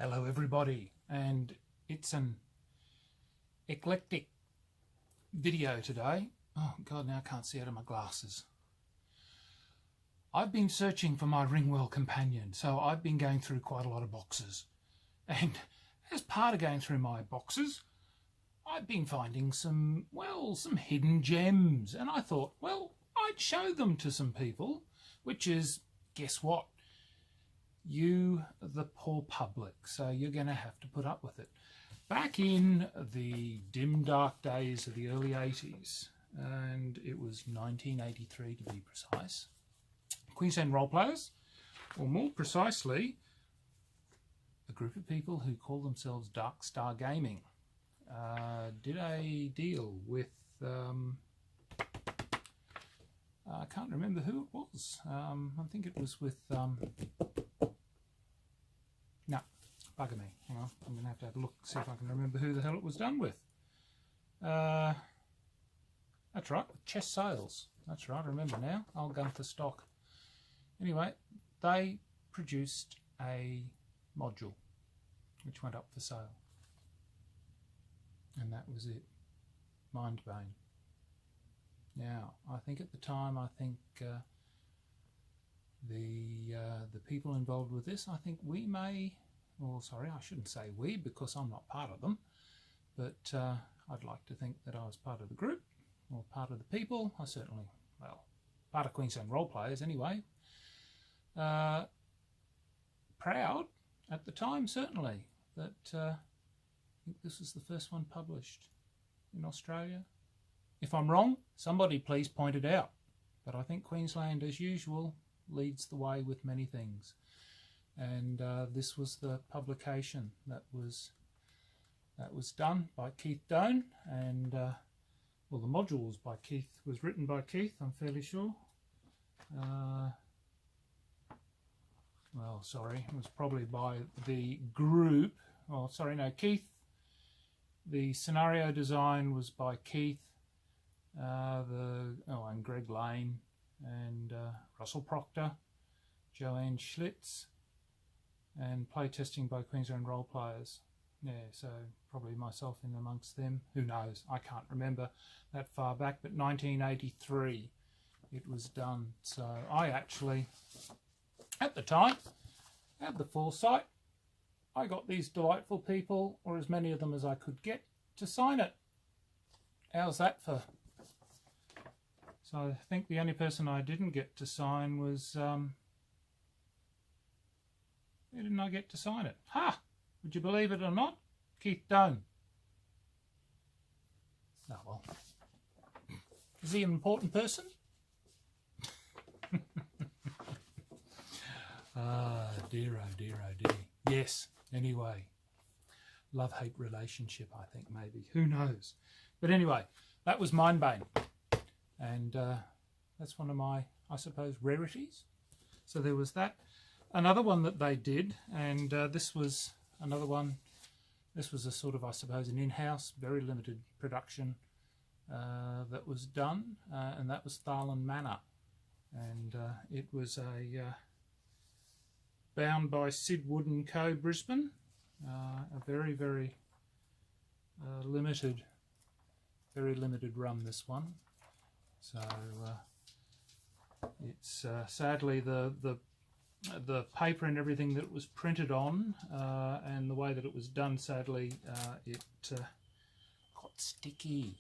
Hello everybody, and it's an eclectic video today. Oh god, now I can't see out of my glasses. I've been searching for my Ringwell companion, so I've been going through quite a lot of boxes, and as part of going through my boxes I've been finding some hidden gems, and I thought, well, I'd show them to some people, which is, guess what? You, the poor public, so you're going to have to put up with it. Back in the dim dark days of the early 80s, and it was 1983 to be precise, Queensland role players, or more precisely, a group of people who call themselves Dark Star Gaming, did a deal with, I can't remember who it was. I think it was with... No, bugger me. Hang on, I'm going to have a look, see if I can remember who the hell it was done with. That's right, with Chess Sales. That's right, I remember now. Old gun for stock. Anyway, they produced a module which went up for sale. And that was it. Mindbane. Now, I think at the time, the people involved with this, I think we may, or sorry, I shouldn't say we because I'm not part of them, but I'd like to think that I was part of the group, or part of the people. I certainly, well, part of Queensland role players anyway. Proud at the time, certainly, that I think this was the first one published in Australia. If I'm wrong, somebody please point it out. But I think Queensland, as usual, leads the way with many things, and this was the publication that was done by Keith Doan, and well, the module was written by Keith, I'm fairly sure. Well, sorry, it was probably by the group. Oh, sorry, no, Keith. The scenario design was by Keith, and Greg Lane, and Russell Proctor, Joanne Schlitz, and playtesting by Queensland role players. Yeah, so probably myself in amongst them. Who knows? I can't remember that far back, but 1983 it was done. So I actually, at the time, had the foresight. I got these delightful people, or as many of them as I could get, to sign it. How's that for... So I think the only person I didn't get to sign was, who didn't I get to sign it? Ha! Would you believe it or not? Keith Doan. Oh well. Is he an important person? Ah, dear oh dear oh dear. Yes, anyway. Love-hate relationship, I think, maybe. Who knows? But anyway, that was Mindbane. And that's one of my, I suppose, rarities. So there was that. Another one that they did, and this was another one. This was a sort of, I suppose, an in-house, very limited production that was done, and that was Tharlan Manor. And it was bound by Sid Wood & Co. Brisbane, a very, very limited run, this one. So it's sadly the paper and everything that it was printed on, and the way that it was done, sadly it got sticky.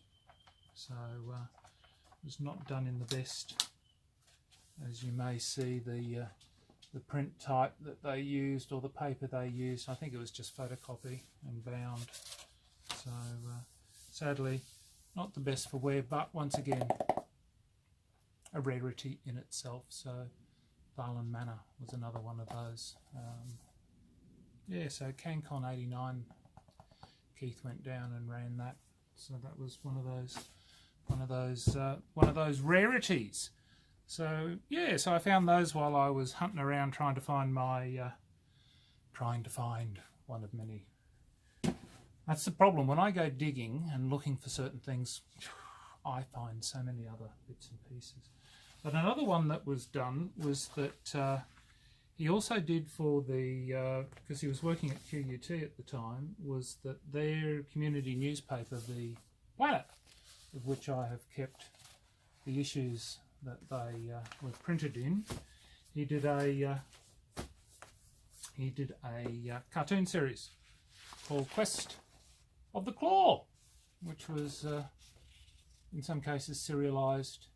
So it was not done in the best. As you may see, the print type that they used, or the paper they used, I think it was just photocopy and bound. So sadly, not the best for wear, but once again, a rarity in itself. So Tharlan Manor was another one of those. Yeah, so CanCon 89, Keith went down and ran that. So that was one of those rarities. So yeah, so I found those while I was hunting around trying to find my one of many. That's the problem when I go digging and looking for certain things. I find so many other bits and pieces. But another one that was done was that he also did for the, because he was working at QUT at the time, was that their community newspaper, The Planet, of which I have kept the issues that they were printed in, he did a cartoon series called Quest of the Claw, which was in some cases serialised,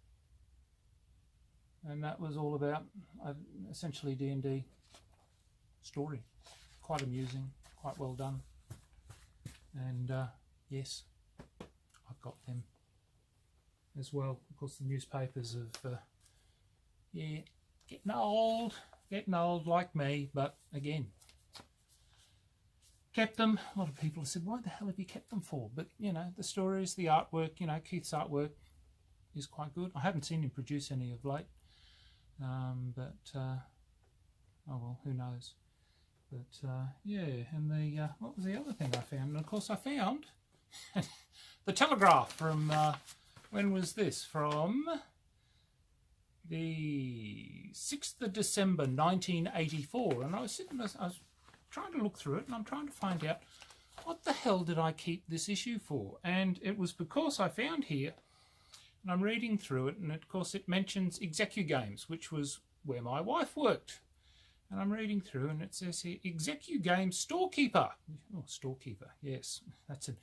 and that was all about essentially D&D story. Quite amusing, quite well done, and yes, I've got them as well. Of course, the newspapers have yeah, getting old like me, but again, kept them. A lot of people have said, why the hell have you kept them for? But you know, the stories, the artwork, you know, Keith's artwork is quite good. I haven't seen him produce any of late, but oh well, who knows. But yeah, and the what was the other thing I found? And of course I found the Telegraph from when was this? From the 6th of December 1984, and I was trying to look through it, and I'm trying to find out what the hell did I keep this issue for. And it was because I found here, and I'm reading through it, and of course it mentions ExecuGames, which was where my wife worked. And I'm reading through, and it says here, ExecuGames Storekeeper. Oh, Storekeeper, yes, that's an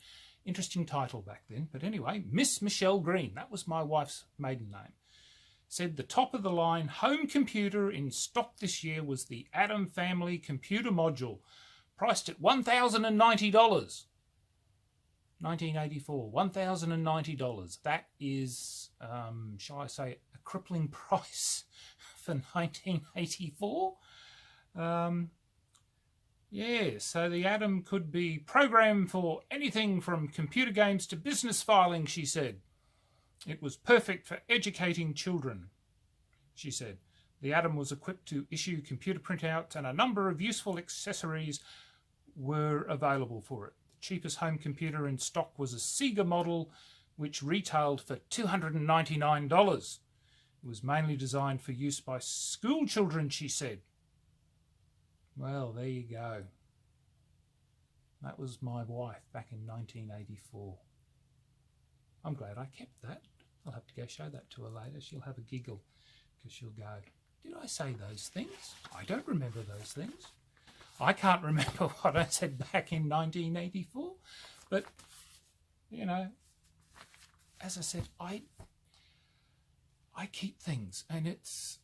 interesting title back then. But anyway, Miss Michelle Green, that was my wife's maiden name, said the top-of-the-line home computer in stock this year was the Atom Family Computer Module, priced at $1,090. 1984, $1,090. That is, shall I say, a crippling price for 1984. Yeah, so the Atom could be programmed for anything from computer games to business filing, she said. It was perfect for educating children, she said. The Atom was equipped to issue computer printouts, and a number of useful accessories were available for it. The cheapest home computer in stock was a Sega model, which retailed for $299. It was mainly designed for use by school children, she said. Well, there you go. That was my wife back in 1984. I'm glad I kept that. I'll have to go show that to her later. She'll have a giggle because she'll go, did I say those things? I don't remember those things. I can't remember what I said back in 1984. But, you know, as I said, I keep things, and it's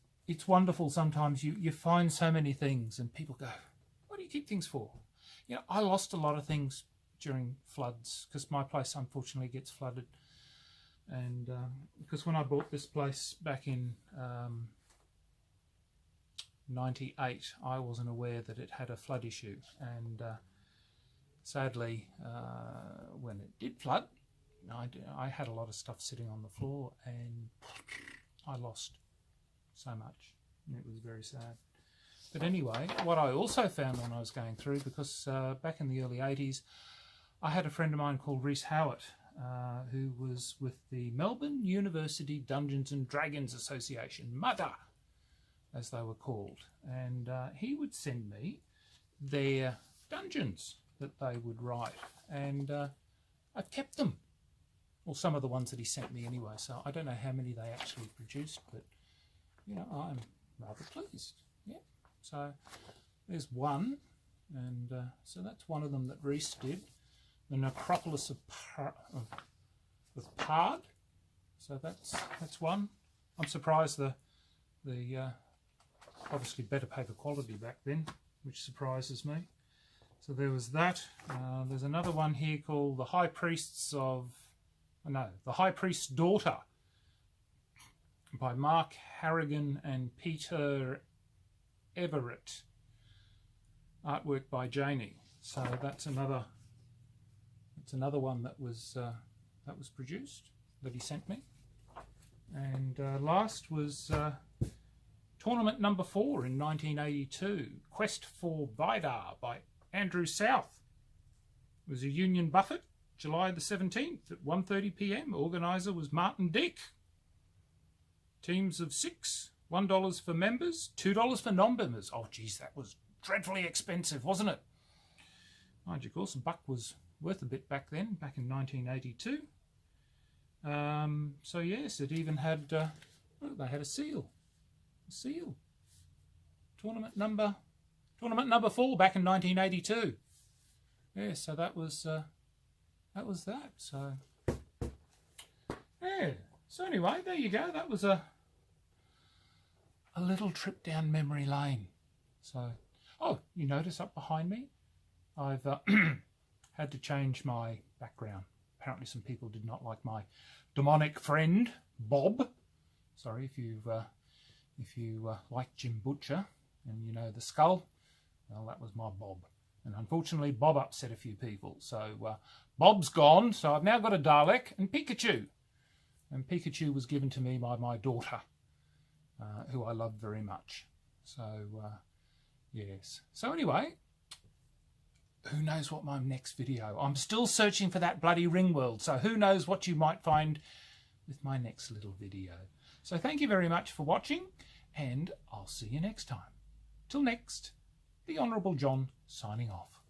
wonderful sometimes. You find so many things and people go, what do you keep things for? You know, I lost a lot of things during floods because my place unfortunately gets flooded. And because when I bought this place back in 98, I wasn't aware that it had a flood issue. And sadly, when it did flood, I had a lot of stuff sitting on the floor and I lost so much. It was very sad. But anyway, what I also found when I was going through, because back in the early 80s, I had a friend of mine called Rhys Howitt, who was with the Melbourne University Dungeons and Dragons Association, MUDDA, as they were called. And he would send me their dungeons that they would write. And I've kept them. Well, some of the ones that he sent me anyway, so I don't know how many they actually produced, but, you know, I'm rather pleased. Yeah. So there's one, and so that's one of them that Rhys did. The Necropolis of Pard. So that's one. I'm surprised the obviously better paper quality back then, which surprises me. So there was that. There's another one here called The High Priest's Daughter by Mark Harrigan and Peter Everett. Artwork by Janie. So that's another one that was produced that he sent me. And last was tournament number 4 in 1982, Quest for Bidar by Andrew South. It was a Union Buffet, July the 17th at 1:30 p.m. Organiser was Martin Dick. Teams of 6 $1 for members, $2 for non-members. Oh, geez, that was dreadfully expensive, wasn't it? Mind you, of course, a buck was worth a bit back then, back in 1982. So yes, it even had, look, they had a seal. A seal. Tournament number 4 back in 1982. Yeah, so that was that. So yeah. So anyway, there you go. That was a little trip down memory lane. So, oh, you notice up behind me, I've had to change my background. Apparently, some people did not like my demonic friend Bob. Sorry if you like Jim Butcher and you know the skull. Well, that was my Bob. And unfortunately, Bob upset a few people. So Bob's gone. So I've now got a Dalek and Pikachu. And Pikachu was given to me by my daughter, who I love very much. So, yes. So anyway, who knows what my next video... I'm still searching for that bloody ring world. So who knows what you might find with my next little video. So thank you very much for watching. And I'll see you next time. Till next, the Honourable John signing off.